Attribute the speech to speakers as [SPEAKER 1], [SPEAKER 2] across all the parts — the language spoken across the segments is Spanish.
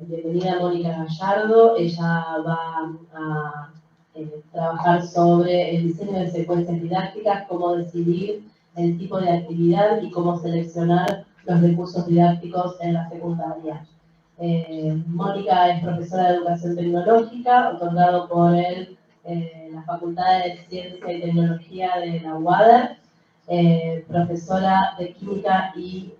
[SPEAKER 1] Bienvenida Mónica Gallardo. Ella va a trabajar sobre el diseño de secuencias didácticas, cómo decidir el tipo de actividad y cómo seleccionar los recursos didácticos en la secundaria. Mónica es profesora de Educación Tecnológica, otorgado por la Facultad de Ciencia y Tecnología de la UADER, profesora de Química y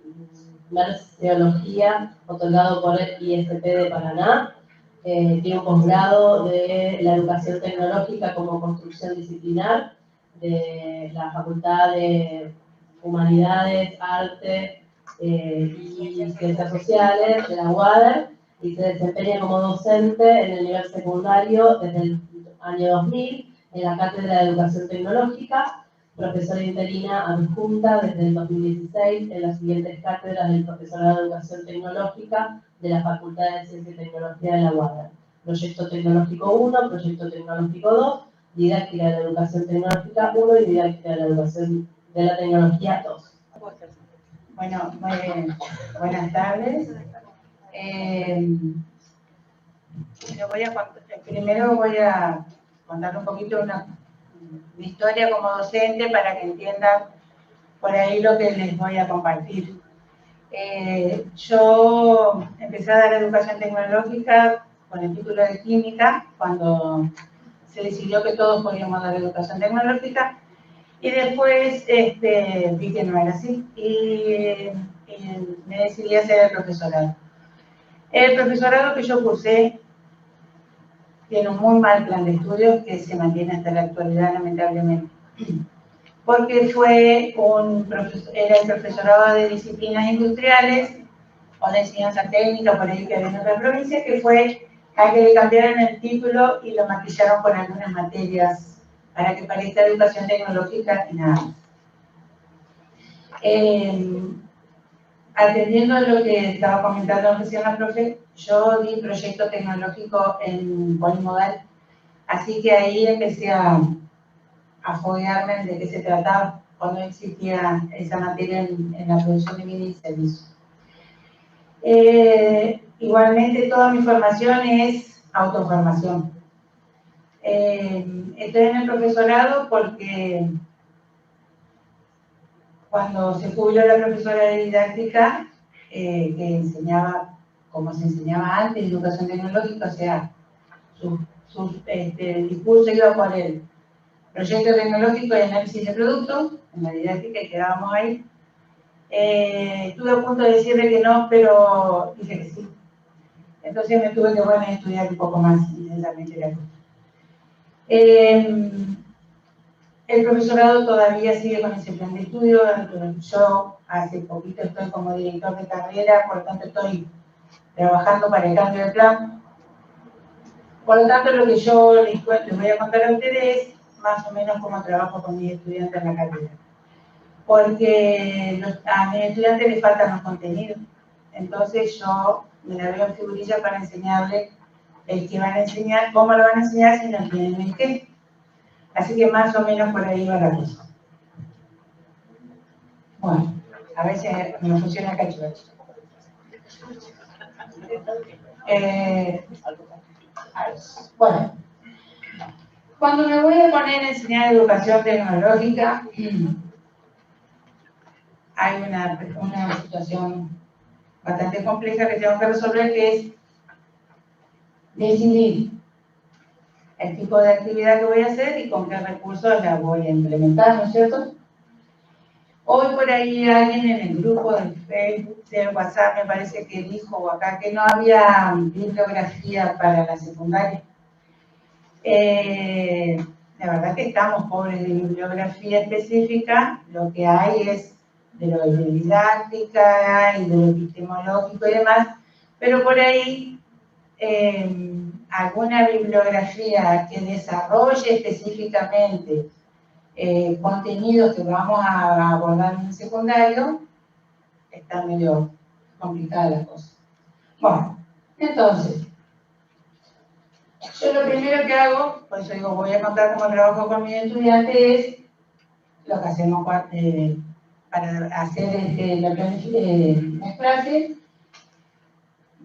[SPEAKER 1] Teología, otorgado por el ISP de Paraná. Tiene un posgrado de la Educación Tecnológica como construcción disciplinar de la Facultad de Humanidades, Arte y Ciencias Sociales de la UADER, y se desempeña como docente en el nivel secundario desde el año 2000 en la Cátedra de Educación Tecnológica, profesora interina adjunta desde el 2016 en las siguientes cátedras del profesorado de Educación Tecnológica de la Facultad de Ciencia y Tecnología de la UADER. Proyecto Tecnológico 1, Proyecto Tecnológico 2, Didáctica de la Educación Tecnológica 1 y Didáctica de la Educación de la Tecnología 2.
[SPEAKER 2] Bueno, buenas tardes. Primero voy a contar un poquito mi historia como docente para que entiendan por ahí lo que les voy a compartir. Yo empecé a dar educación tecnológica con el título de química cuando se decidió que todos podíamos dar educación tecnológica, y después vi que no era así y me decidí a hacer el profesorado. El profesorado que yo cursé tiene un muy mal plan de estudios que se mantiene hasta la actualidad, lamentablemente, porque era el profesorado de disciplinas industriales o de enseñanza técnica, por ahí que había en otras provincias, que fue a que le cambiaron el título y lo maquillaron con algunas materias para que parezca educación tecnológica y nada más. Atendiendo a lo que estaba comentando recién la profe, yo di proyecto tecnológico en polimodal, así que ahí empecé a foguearme de qué se trataba cuando existía esa materia en la producción de bienes y servicios. Igualmente, toda mi formación es autoformación. Estoy en el profesorado porque cuando se jubiló la profesora de didáctica, que enseñaba como se enseñaba antes, educación tecnológica, o sea, el discurso iba por el proyecto tecnológico y análisis de productos, en la didáctica, y quedábamos ahí. Estuve a punto de decirle que no, pero dije que sí. Entonces me tuve que estudiar un poco más intensamente la cosa. El profesorado todavía sigue con ese plan de estudio. Yo hace poquito estoy como director de carrera, por lo tanto estoy trabajando para el cambio de plan. Por lo tanto, lo que yo les voy a contar a ustedes es más o menos cómo trabajo con mis estudiantes en la carrera. Porque a mis estudiantes les faltan los contenidos. Entonces yo me la veo en figurilla para enseñarles el que van a enseñar, cómo lo van a enseñar si no entienden el qué. Así que más o menos por ahí va la cosa. Bueno, a ver si me funciona el cachivache. Bueno, cuando me voy a poner a enseñar educación tecnológica, hay una situación bastante compleja que tengo que resolver, que es decidir el tipo de actividad que voy a hacer y con qué recursos la voy a implementar, ¿no es cierto? Hoy por ahí alguien en el grupo de Facebook, de WhatsApp, me parece que dijo acá que no había bibliografía para la secundaria. La verdad que estamos pobres de bibliografía específica, lo que hay es de lo de didáctica y de lo epistemológico y demás, pero por ahí alguna bibliografía que desarrolle específicamente contenidos que vamos a abordar en el secundario, está medio complicada la cosa. Bueno, entonces, yo lo primero que hago, por eso digo, voy a contar cómo trabajo con mis estudiantes, es lo que hacemos para hacer la clase.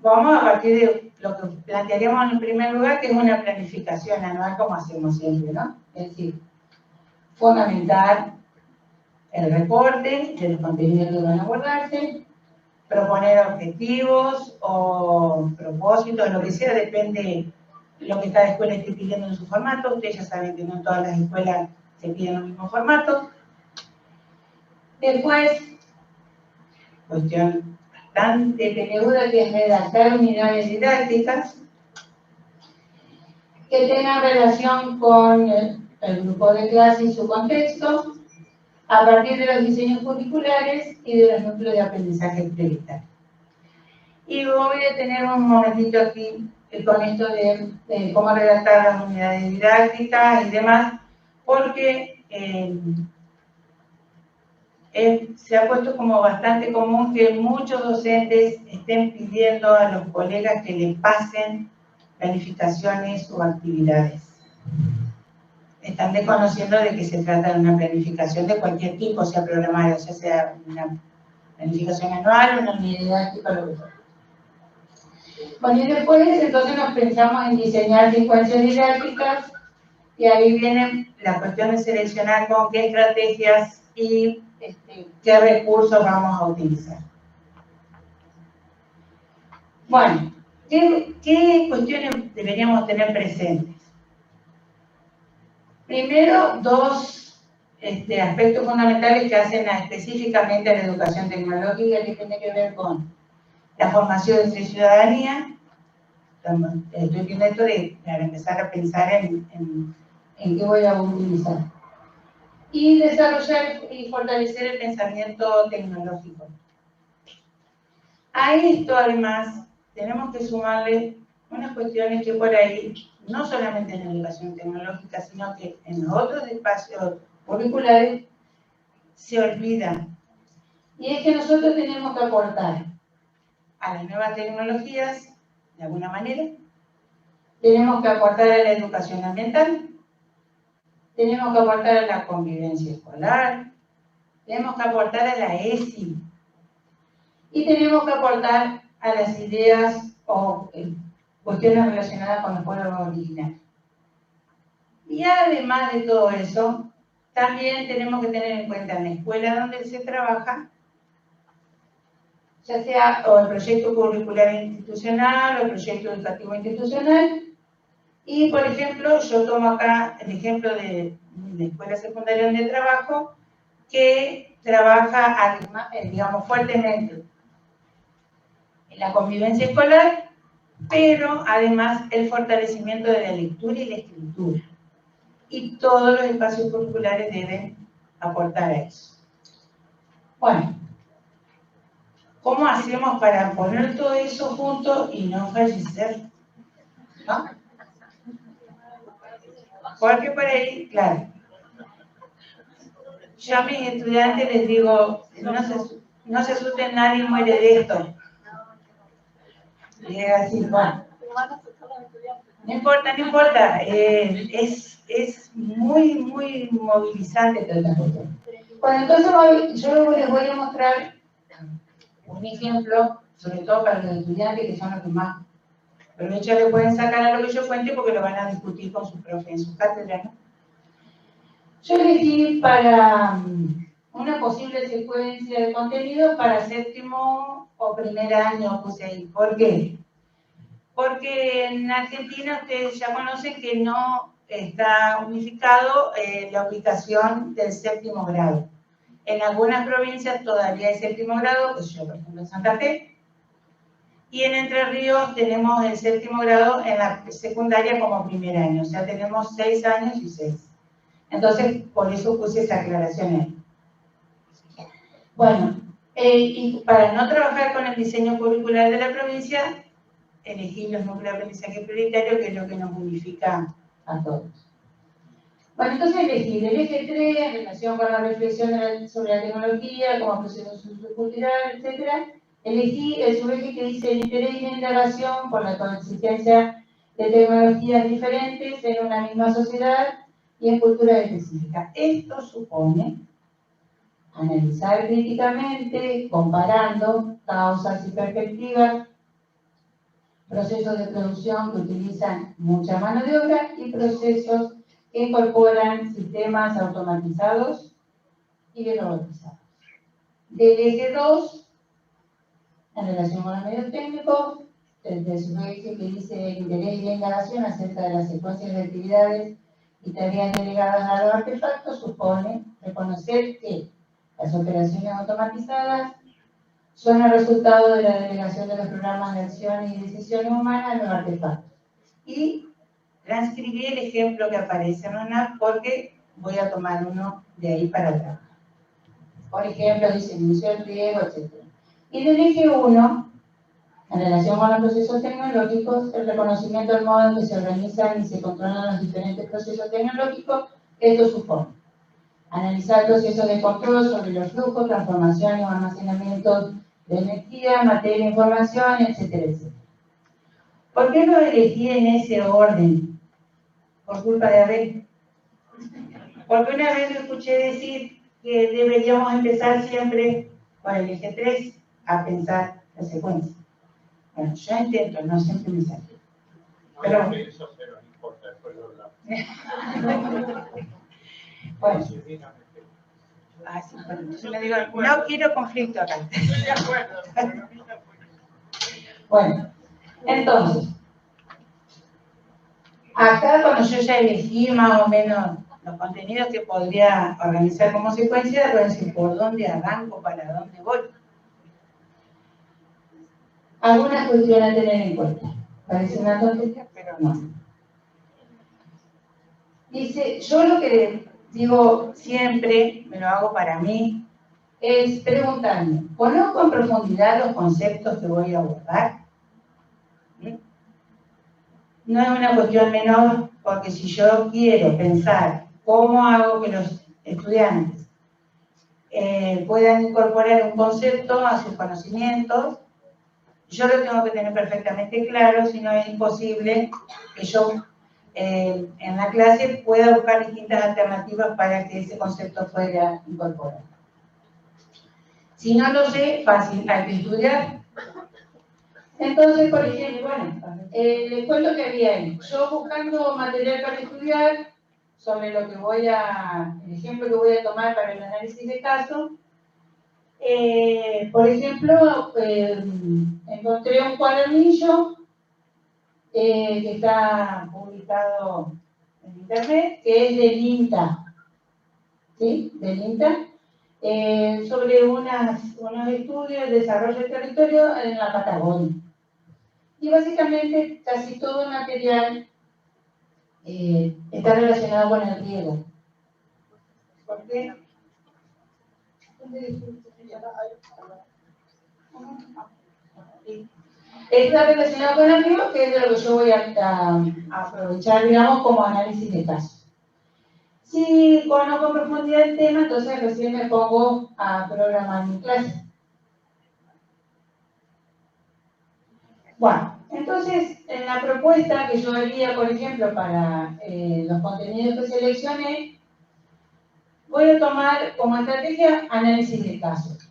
[SPEAKER 2] Vamos a partir de lo que plantearíamos en primer lugar, que es una planificación anual como hacemos siempre, ¿no? Es decir, fundamentar el reporte de los contenidos que van a abordarse, proponer objetivos o propósitos, lo que sea, depende de lo que cada escuela esté pidiendo en su formato. Ustedes ya saben que no todas las escuelas se piden el mismo formato. Después, cuestión bastante peleaguda, que es redactar unidades didácticas que tengan relación con el grupo de clase y su contexto, a partir de los diseños curriculares y de los núcleos de aprendizaje prioritario. Y voy a tener un momentito aquí con esto de cómo redactar las unidades didácticas y demás, porque se ha puesto como bastante común que muchos docentes estén pidiendo a los colegas que les pasen planificaciones o actividades. Están desconociendo de que se trata de una planificación de cualquier tipo, sea programaria, ya sea una planificación anual, una unidad didáctica, lo que sea. Bueno, y después entonces nos pensamos en diseñar secuencias didácticas, y ahí viene la cuestión de seleccionar con qué estrategias y qué recursos vamos a utilizar. Bueno, ¿qué cuestiones deberíamos tener presentes? Primero, dos aspectos fundamentales que hacen específicamente a la educación tecnológica, que tiene que ver con la formación de ciudadanía. Estoy viendo esto para empezar a pensar en qué voy a utilizar. Y desarrollar y fortalecer el pensamiento tecnológico. A esto, además, tenemos que sumarle unas cuestiones que por ahí, no solamente en la educación tecnológica, sino que en los otros espacios curriculares, se olvidan. Y es que nosotros tenemos que aportar a las nuevas tecnologías, de alguna manera. Tenemos que aportar a la educación ambiental. Tenemos que aportar a la convivencia escolar. Tenemos que aportar a la ESI. Y tenemos que aportar a las ideas o cuestiones relacionadas con los pueblos originarios. Y además de todo eso, también tenemos que tener en cuenta en la escuela donde se trabaja, ya sea o el proyecto curricular institucional o el proyecto educativo institucional. Y, por ejemplo, yo tomo acá el ejemplo de la escuela secundaria donde trabajo, que trabaja, digamos, fuertemente en la convivencia escolar, pero además el fortalecimiento de la lectura y la escritura. Y todos los espacios curriculares deben aportar a eso. Bueno, ¿cómo hacemos para poner todo eso junto y no fallecer? ¿No? Porque por ahí, claro, yo a mis estudiantes les digo, no se asusten, nadie muere de esto. Y es así, bueno. No importa, no importa. Es muy, muy movilizante toda esta cuestión. Bueno, entonces yo les voy a mostrar un ejemplo, sobre todo para los estudiantes, que son los que más provecho le pueden sacar a lo que yo cuente, porque lo van a discutir con su profe en sus cátedras, ¿no? Yo elegí para una posible secuencia de contenido para séptimo o primer año, puse ahí. ¿Por qué? Porque en Argentina ustedes ya conocen que no está unificado la ubicación del séptimo grado. En algunas provincias todavía hay séptimo grado, pues yo, por ejemplo, en Santa Fe, y en Entre Ríos tenemos el séptimo grado en la secundaria como primer año, o sea, tenemos 6 años y 6. Entonces, por eso puse esa aclaración ahí. Bueno, y para no trabajar con el diseño curricular de la provincia, elegí los núcleos de aprendizaje prioritario, que es lo que nos unifica a todos. Bueno, entonces elegí el eje 3 en relación con la reflexión sobre la tecnología, como proceso sociocultural, etc. Elegí el subeje que dice el interés y la indagación por la coexistencia de tecnologías diferentes en una misma sociedad y en culturas específicas. Esto supone analizar críticamente, comparando causas y perspectivas, procesos de producción que utilizan mucha mano de obra y procesos que incorporan sistemas automatizados y robotizados. Del eje 2, en relación con los medios técnicos, desde su eje que dice interés y la indagación acerca de las secuencias de actividades y tareas delegadas a los artefactos, supone reconocer que las operaciones automatizadas son el resultado de la delegación de los programas de acciones y decisiones humanas a los artefactos. Y transcribí el ejemplo que aparece en una porque voy a tomar uno de ahí para atrás. Por ejemplo, dice inicio del riego, etc. Y del eje 1, en relación con los procesos tecnológicos, el reconocimiento del modo en que se organizan y se controlan los diferentes procesos tecnológicos, esto supone analizar procesos de control sobre los flujos, transformación y almacenamiento de energía, materia, información, etcétera, etcétera. ¿Por qué lo elegí en ese orden? Por culpa de Abel. Porque una vez lo escuché decir que deberíamos empezar siempre con el eje 3 a pensar la secuencia. Bueno, yo intento, no siempre me sale. Pero no importa, después lo hablamos. Bueno. Sí, bueno, entonces le digo, no quiero conflicto acá. Estoy de acuerdo. Bueno, entonces, acá cuando yo ya elegí más o menos los contenidos que podría organizar como secuencia, voy a decir por dónde arranco, para dónde voy. Algunas cuestiones a tener en cuenta. Parece una tontería, pero no. Dice, yo lo que digo siempre, me lo hago para mí, es preguntarme, ¿conozco en profundidad los conceptos que voy a abordar? No es una cuestión menor, porque si yo quiero pensar cómo hago que los estudiantes puedan incorporar un concepto a sus conocimientos, yo lo tengo que tener perfectamente claro, si no es imposible que yo en la clase pueda buscar distintas alternativas para que ese concepto fuera incorporado. Si no lo sé, fácil, hay que estudiar. Entonces, por ejemplo, bueno, les cuento que había ahí. Yo buscando material para estudiar sobre lo que el ejemplo que voy a tomar para el análisis de caso, por ejemplo, encontré un cuadernillo que está publicado en internet, que es del INTA, ¿sí? Del INTA, sobre unos estudios de desarrollo del territorio en la Patagonia. Y básicamente casi todo el material está relacionado con el riego. ¿Por qué? Está relacionado con el riego, que es de lo que yo voy a aprovechar, digamos, como análisis de caso. Si conozco en profundidad el tema, entonces recién me pongo a programar mi clase. Bueno, entonces, en la propuesta que yo haría, por ejemplo, para los contenidos que seleccioné, voy a tomar como estrategia análisis de casos.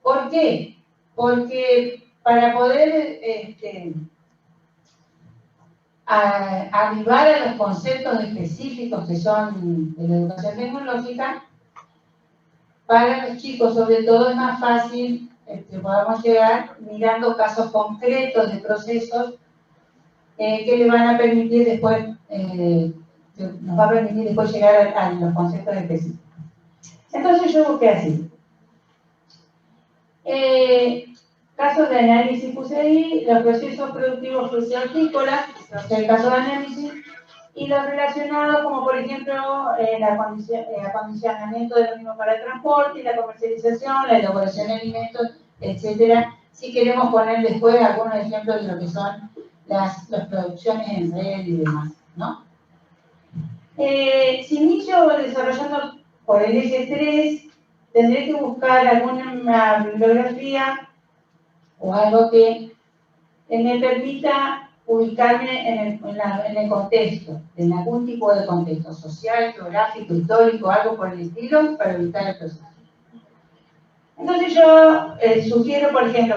[SPEAKER 2] ¿Por qué? Porque para poder arribar a los conceptos específicos que son de la educación tecnológica, para los chicos sobre todo es más fácil que podamos llegar mirando casos concretos de procesos que le van a permitir después, nos va a permitir después llegar a los conceptos específicos. Entonces yo busqué así. Casos de análisis puse ahí, los procesos productivos hortícolas, es el caso de análisis, y los relacionados como por ejemplo el acondicionamiento de lo mismo para el transporte, la comercialización, la elaboración de alimentos, etc. Si queremos poner después algunos ejemplos de lo que son las producciones en red y demás, ¿no? Si inicio desarrollando por el eje 3, tendré que buscar alguna bibliografía o algo que me permita ubicarme en el contexto, en algún tipo de contexto social, geográfico, histórico, algo por el estilo, para ubicar el proceso. Entonces yo sugiero, por ejemplo,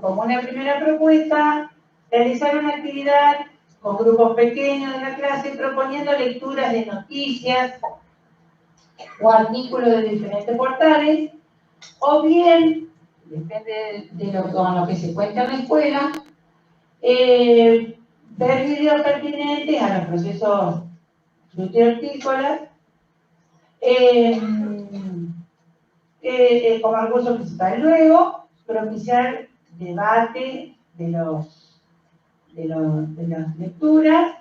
[SPEAKER 2] como una primera propuesta, realizar una actividad con grupos pequeños de la clase proponiendo lecturas de noticias o artículos de diferentes portales, o bien, depende de con lo que se cuenta en la escuela, ver videos pertinentes a los procesos frutihortícolas como recurso principal. Luego, propiciar debate de las lecturas,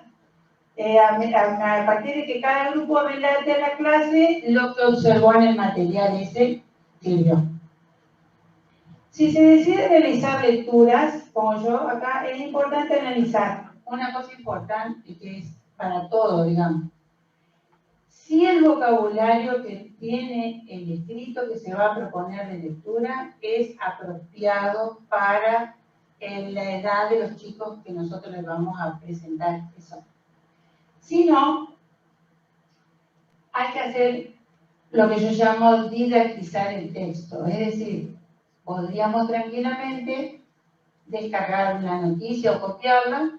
[SPEAKER 2] a partir de que cada grupo relate a la clase lo que observó en el material ese que vio. Si se decide realizar lecturas, como yo acá, es importante analizar una cosa importante que es para todo, digamos. Si el vocabulario que tiene el escrito que se va a proponer de lectura es apropiado para la edad de los chicos que nosotros les vamos a presentar eso. Si no, hay que hacer lo que yo llamo didactizar el texto, es decir, podríamos tranquilamente descargar una noticia o copiarla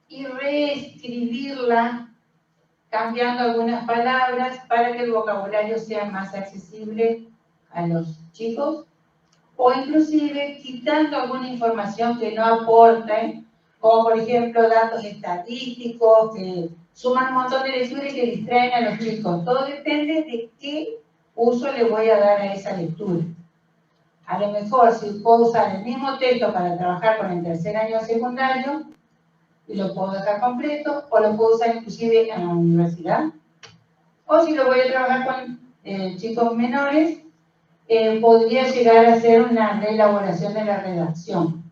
[SPEAKER 2] y reescribirla cambiando algunas palabras para que el vocabulario sea más accesible a los chicos, o inclusive quitando alguna información que no aporte, como por ejemplo datos estadísticos que suman un montón de lectura y que distraen a los chicos. Todo depende de qué uso le voy a dar a esa lectura. A lo mejor si puedo usar el mismo texto para trabajar con el tercer año secundario, y lo puedo dejar completo, o lo puedo usar inclusive en la universidad. O si lo voy a trabajar con chicos menores, podría llegar a ser una reelaboración de la redacción.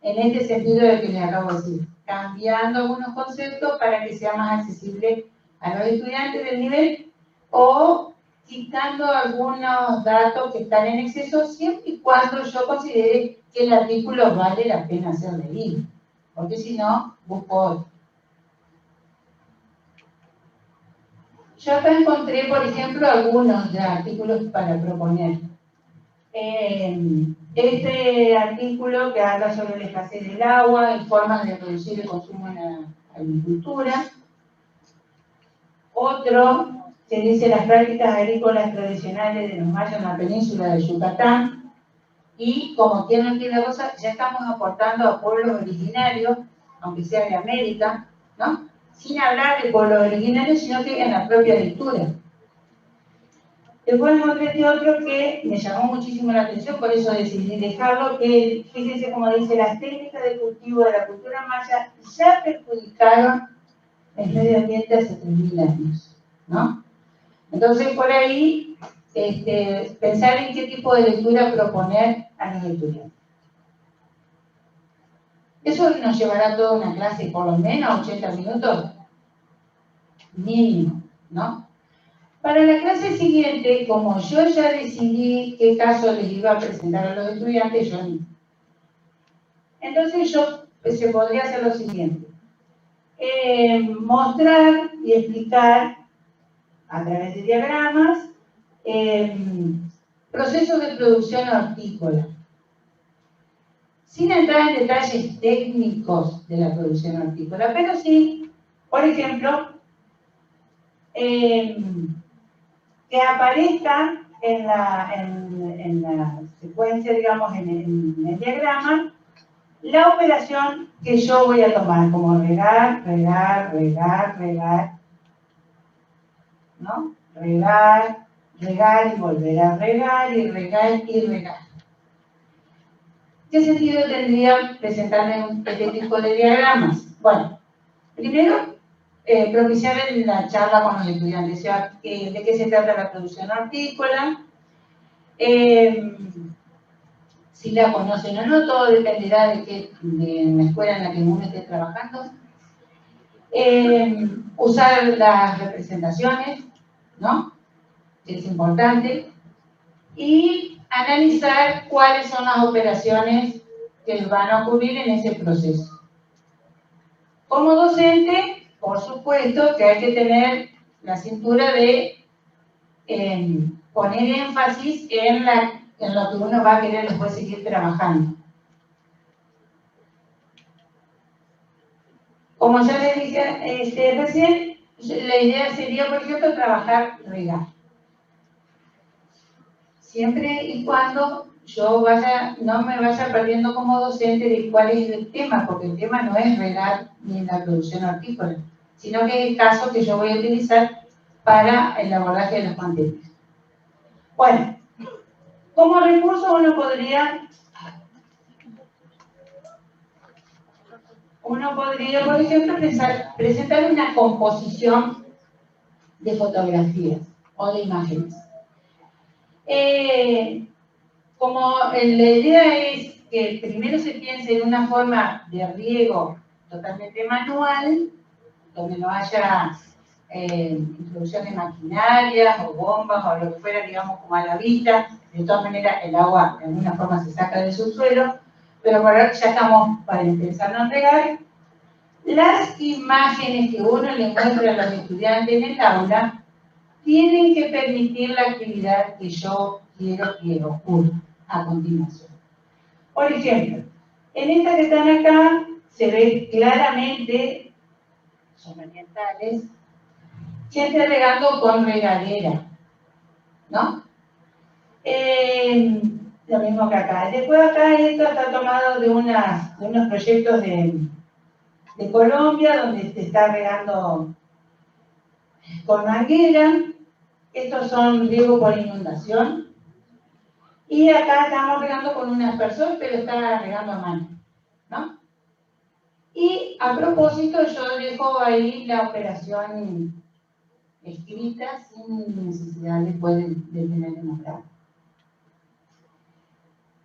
[SPEAKER 2] En este sentido de que les acabo de decir, cambiando algunos conceptos para que sea más accesible a los estudiantes del nivel, o quitando algunos datos que están en exceso, siempre y cuando yo considere que el artículo vale la pena ser leído. Porque si no, busco otro. Yo acá encontré, por ejemplo, algunos de artículos para proponer. Este artículo que habla sobre la escasez del agua y formas de reducir el consumo en la agricultura. Otro que dice las prácticas agrícolas tradicionales de los mayas en la península de Yucatán. Y como tienen aquí la cosa, ya estamos aportando a pueblos originarios, aunque sea de América, ¿no? Sin hablar de pueblos originarios, sino que en la propia lectura. Después encontré otro que me llamó muchísimo la atención, por eso decidí dejarlo, que fíjense como dice, las técnicas de cultivo de la cultura maya ya perjudicaron el medio ambiente hace 3.000 años, ¿no? Entonces, por ahí, pensar en qué tipo de lectura proponer a los estudiantes. Eso nos llevará toda una clase, por lo menos 80 minutos, mínimo, ¿no? Para la clase siguiente, como yo ya decidí qué caso les iba a presentar a los estudiantes, entonces se podría hacer lo siguiente. Mostrar y explicar a través de diagramas procesos de producción hortícola. Sin entrar en detalles técnicos de la producción hortícola, pero sí, por ejemplo, que aparezca en la secuencia, digamos, en el diagrama, la operación que yo voy a tomar, como regar, regar, regar, regar, ¿no? Regar, regar y volver a regar y regar y regar. ¿Qué sentido tendría presentarme este tipo de diagramas? Bueno, primero, propiciar la charla con los estudiantes, o sea, de qué se trata la producción hortícola, si la conocen o no, todo dependerá de la escuela en la que uno esté trabajando. Usar las representaciones, ¿no? Que es importante. Y analizar cuáles son las operaciones que van a ocurrir en ese proceso. Como docente, por supuesto que hay que tener la cintura de poner énfasis en lo que uno va a querer después seguir trabajando. Como ya les dije recién, la idea sería, por ejemplo, trabajar regar. Siempre y cuando yo no me vaya perdiendo como docente de cuál es el tema, porque el tema no es regar ni la producción hortícola, sino que es el caso que yo voy a utilizar para el abordaje de los mantenidos. Bueno, como recurso uno podría, por ejemplo, presentar una composición de fotografías o de imágenes. Como la idea es que primero se piense en una forma de riego totalmente manual, donde no haya introducción de maquinarias o bombas o lo que fuera, digamos, como a la vista. De todas maneras, el agua de alguna forma se saca del subsuelo, pero por ahora ya estamos para empezar a regar. Las imágenes que uno le muestra a los estudiantes en el aula tienen que permitir la actividad que yo quiero que ocurra a continuación. Por ejemplo, en estas que están acá se ve claramente, son orientales, gente regando con regadera, ¿no? Lo mismo que acá. Después acá esto está tomado de unos proyectos de Colombia, donde se está regando con manguera. Estos son riego por inundación. Y acá estamos regando con un aspersor, pero está regando a mano, ¿no? Y a propósito, yo dejo ahí la operación escrita sin necesidad después de tener que mostrar.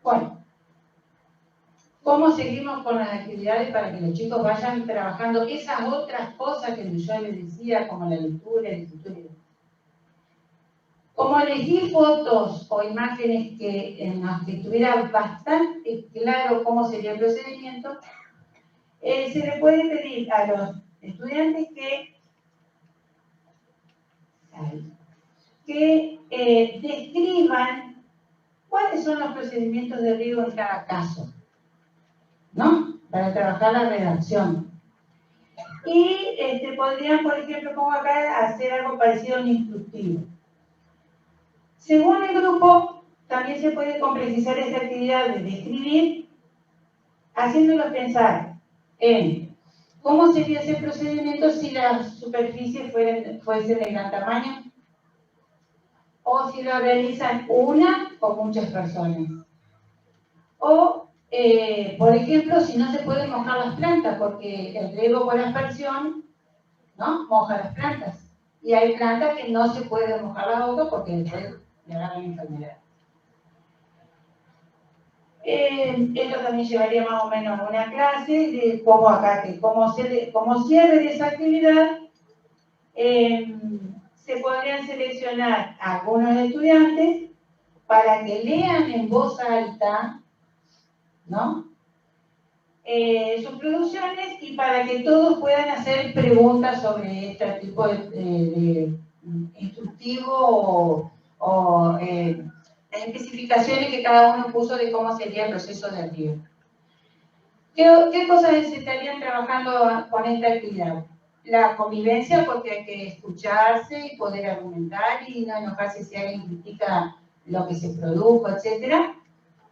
[SPEAKER 2] Bueno, ¿cómo seguimos con las actividades para que los chicos vayan trabajando esas otras cosas que yo les decía, como la lectura, la escritura? Como elegí fotos o imágenes en las que estuviera bastante claro cómo sería el procedimiento, se le puede pedir a los estudiantes que describan cuáles son los procedimientos de riego en cada caso, ¿no? Para trabajar la redacción. Y podrían, por ejemplo, como acá, hacer algo parecido a un instructivo. Según el grupo, también se puede complejizar esta actividad de describir, haciéndolos pensar en cómo sería ese procedimiento si las superficies fuesen de gran tamaño, o si lo realizan una o muchas personas. O, por ejemplo, si no se pueden mojar las plantas, porque el riego por aspersión, ¿no?, moja las plantas. Y hay plantas que no se pueden mojar la boca porque después le agarran enfermedad. Esto también llevaría más o menos una clase de cómo acá, como cierre de esa actividad, se podrían seleccionar a algunos estudiantes para que lean en voz alta, ¿no?, sus producciones, y para que todos puedan hacer preguntas sobre este tipo de instructivo o las especificaciones que cada uno puso de cómo sería el proceso de riego. ¿Qué cosas se estarían trabajando con esta actividad? La convivencia, porque hay que escucharse y poder argumentar y no enojarse si alguien critica lo que se produjo, etc.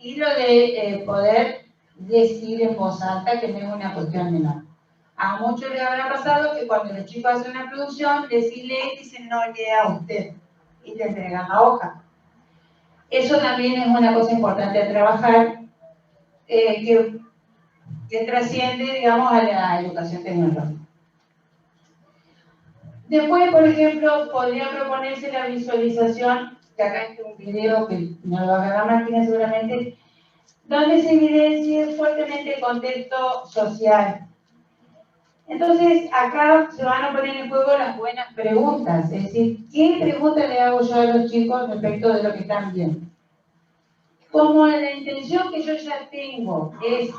[SPEAKER 2] Y lo de poder decir en voz alta, que no es una cuestión menor. A muchos les habrá pasado que cuando los chicos hacen una producción, decirle, dicen, no, lea usted, y te entregan la hoja. Eso también es una cosa importante a trabajar, que trasciende, digamos, a la educación tecnológica. Después, por ejemplo, podría proponerse la visualización, que acá es un video que no lo va a ver la máquina seguramente, donde se evidencie fuertemente el contexto social. Entonces, acá se van a poner en juego las buenas preguntas, es decir, ¿qué pregunta le hago yo a los chicos respecto de lo que están viendo? Como la intención que yo ya tengo es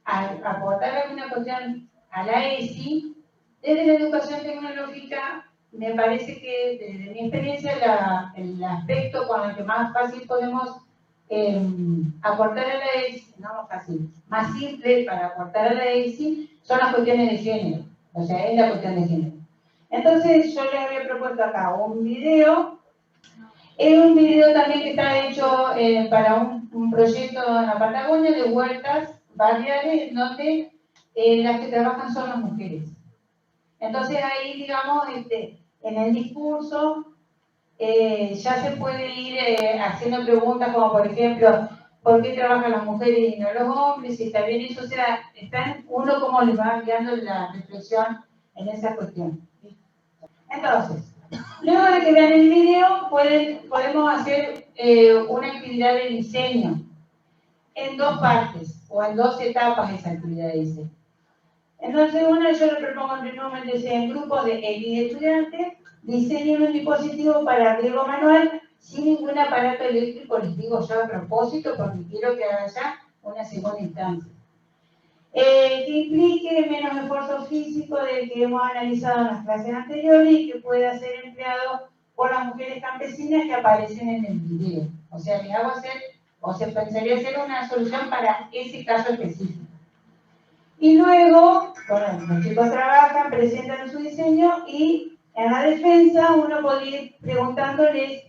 [SPEAKER 2] aportar alguna cuestión a la ESI, desde la educación tecnológica, me parece que, desde mi experiencia, el aspecto con el que más fácil podemos aportar a la ESI, no fácil, más simple para aportar a la ESI son las cuestiones de género, o sea, es la cuestión de género. Entonces yo les había propuesto acá un video. Es un video también que está hecho para un proyecto en la Patagonia de huertas barriales donde las que trabajan son las mujeres. Entonces ahí, digamos, en el discurso ya se puede ir haciendo preguntas como, por ejemplo, ¿por qué trabajan las mujeres y no los hombres? Si está bien eso, o sea, uno como les va guiando la reflexión en esa cuestión. Entonces, luego de que vean el video, podemos hacer una actividad de diseño en dos partes o en dos etapas esa actividad de diseño. Entonces, yo le propongo normalmente en grupos de X estudiantes, diseñen un dispositivo para riego manual sin ningún aparato eléctrico, les digo yo a propósito, porque quiero que haya una segunda instancia. Que implique menos esfuerzo físico del que hemos analizado en las clases anteriores y que pueda ser empleado por las mujeres campesinas que aparecen en el video. O sea, les hago hacer, o se pensaría hacer una solución para ese caso específico. Y luego, bueno, los chicos trabajan, presentan su diseño y en la defensa uno podría ir preguntándoles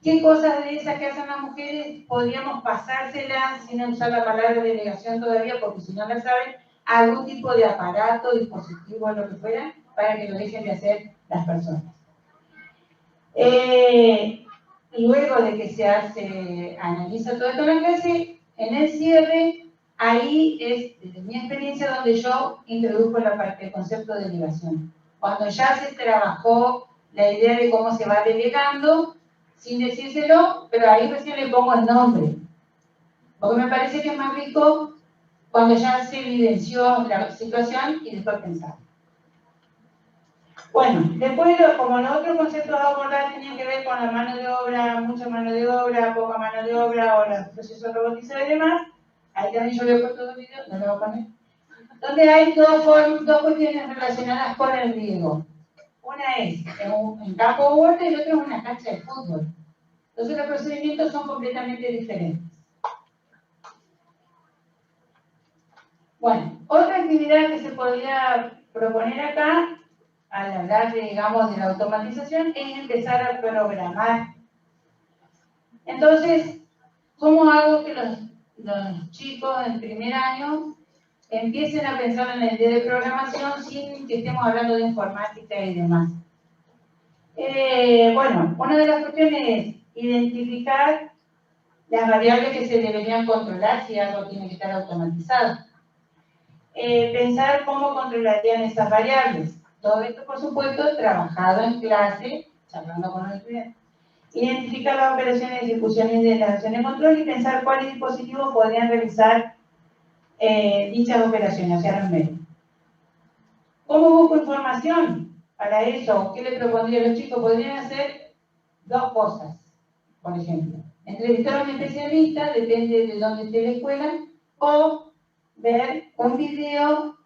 [SPEAKER 2] qué cosas de esas que hacen las mujeres podríamos pasárselas sin usar la palabra delegación todavía, porque si no la saben, algún tipo de aparato, dispositivo, lo que fuera, para que lo dejen de hacer las personas. Luego de que se analiza todo esto en la clase, en el cierre, ahí es, desde mi experiencia, donde yo introduzco la parte del concepto de delegación. Cuando ya se trabajó la idea de cómo se va delegando, sin decírselo, pero ahí recién le pongo el nombre. Porque me parece que es más rico cuando ya se evidenció la situación y después pensar. Bueno, después, como los otros conceptos a abordar tenían que ver con la mano de obra, mucha mano de obra, poca mano de obra, o los procesos robotizados y demás, ahí también yo le he puesto dos videos, no lo voy a poner, donde hay dos cuestiones relacionadas con el riego. Una es en campo o huerta y la otra es una cancha de fútbol. Entonces los procedimientos son completamente diferentes. Bueno, otra actividad que se podría proponer acá, al hablar, digamos, de la automatización, es empezar a programar. Entonces, ¿cómo hago que los chicos en primer año empiecen a pensar en la idea de programación sin que estemos hablando de informática y demás? Bueno, una de las cuestiones es identificar las variables que se deberían controlar si algo tiene que estar automatizado. Pensar cómo controlarían esas variables. Todo esto, por supuesto, trabajado en clase, charlando con los estudiantes. Identificar las operaciones de ejecución y de la acción de control y pensar cuáles dispositivos podrían realizar dichas operaciones, o sea, los medios. ¿Cómo busco información para eso? ¿Qué le propondría a los chicos? Podrían hacer dos cosas, por ejemplo. Entrevistar a un especialista, depende de dónde esté la escuela, o ver un video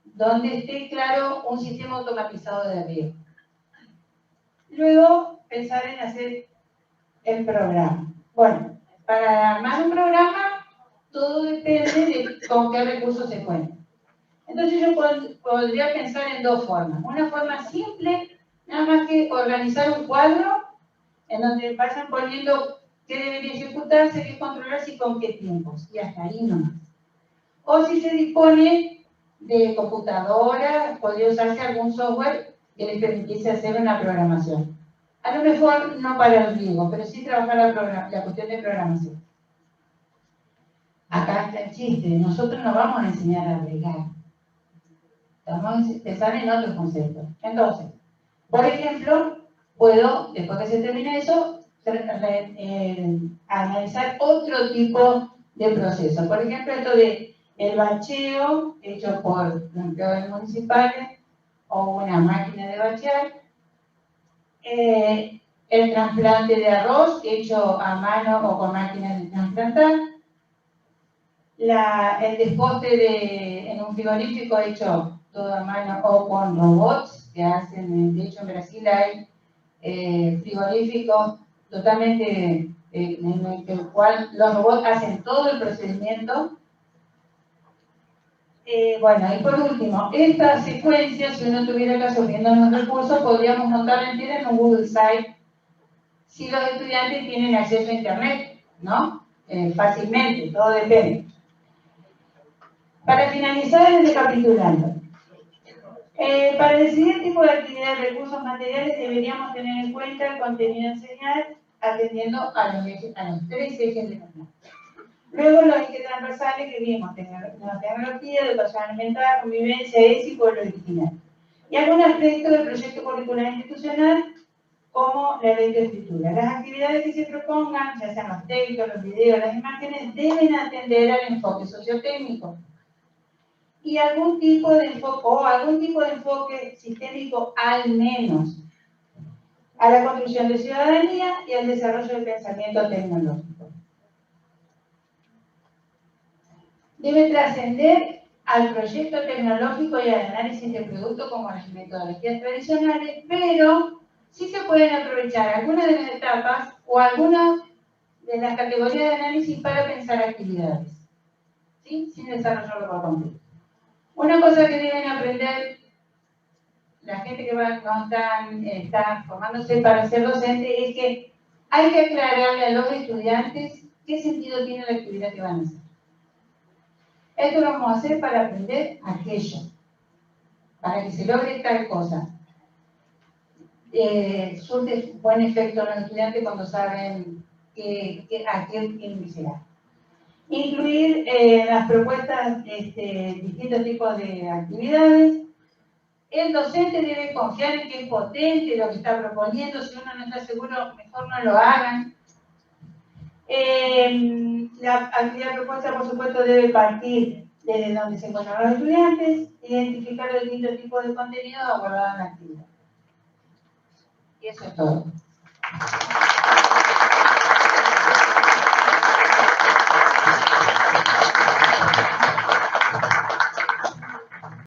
[SPEAKER 2] donde esté claro un sistema automatizado de riego. Luego, pensar en hacer el programa. Bueno, para armar un programa, todo depende de con qué recursos se cuenta. Entonces yo podría pensar en dos formas. Una forma simple, nada más que organizar un cuadro en donde vayan poniendo qué debería ejecutarse, qué controlarse y con qué tiempos. Y hasta ahí nomás. O si se dispone de computadora, podría usarse algún software que les permitiese hacer una programación. A lo mejor no para el riego, pero sí trabajar la cuestión de programación. Acá está el chiste, nosotros no vamos a enseñar a regar. Vamos a pensar en otros conceptos. Entonces, por ejemplo, puedo, después que se termine eso, analizar otro tipo de proceso. Por ejemplo, esto de el bacheo hecho por empleados municipales o una máquina de bachear, el trasplante de arroz hecho a mano o con máquinas de trasplantar, el desposte en un frigorífico hecho todo a mano o con robots que hacen, de hecho en Brasil hay frigoríficos totalmente en el cual los robots hacen todo el procedimiento. Bueno, y por último, esta secuencia, si uno tuviera que subiendo los recursos, podríamos montarla entera en un Google Site si los estudiantes tienen acceso a Internet, ¿no? Fácilmente, todo depende. Para finalizar, recapitulando. Para decidir el tipo de actividad de recursos materiales deberíamos tener en cuenta el contenido a enseñar atendiendo a los 3 ejes de la plan. Luego los ejes transversales que vimos, tecnología, educación alimentar, convivencia, ESI y pueblo original. Y algún aspecto del proyecto curricular institucional como la ley de escritura. Las actividades que se propongan, ya sean los textos, los videos, las imágenes, deben atender al enfoque sociotécnico y algún tipo de enfoque sistémico al menos a la construcción de ciudadanía y al desarrollo del pensamiento tecnológico. Debe trascender al proyecto tecnológico y al análisis de producto como las metodologías tradicionales, pero sí se pueden aprovechar algunas de las etapas o algunas de las categorías de análisis para pensar actividades, ¿sí? Sin desarrollarlo por completo. Una cosa que deben aprender la gente que está formándose para ser docente es que hay que aclararle a los estudiantes qué sentido tiene la actividad que van a hacer. Esto lo vamos a hacer para aprender aquello, para que se logre tal cosa. Surte buen efecto a los estudiantes cuando saben a qué iniciar. Incluir las propuestas distintos tipos de actividades. El docente debe confiar en que es potente lo que está proponiendo. Si uno no está seguro, mejor no lo hagan. La actividad propuesta, por supuesto, debe partir desde donde se encuentran los estudiantes, identificar los distintos tipos de contenido abordados en la actividad. Y eso es todo.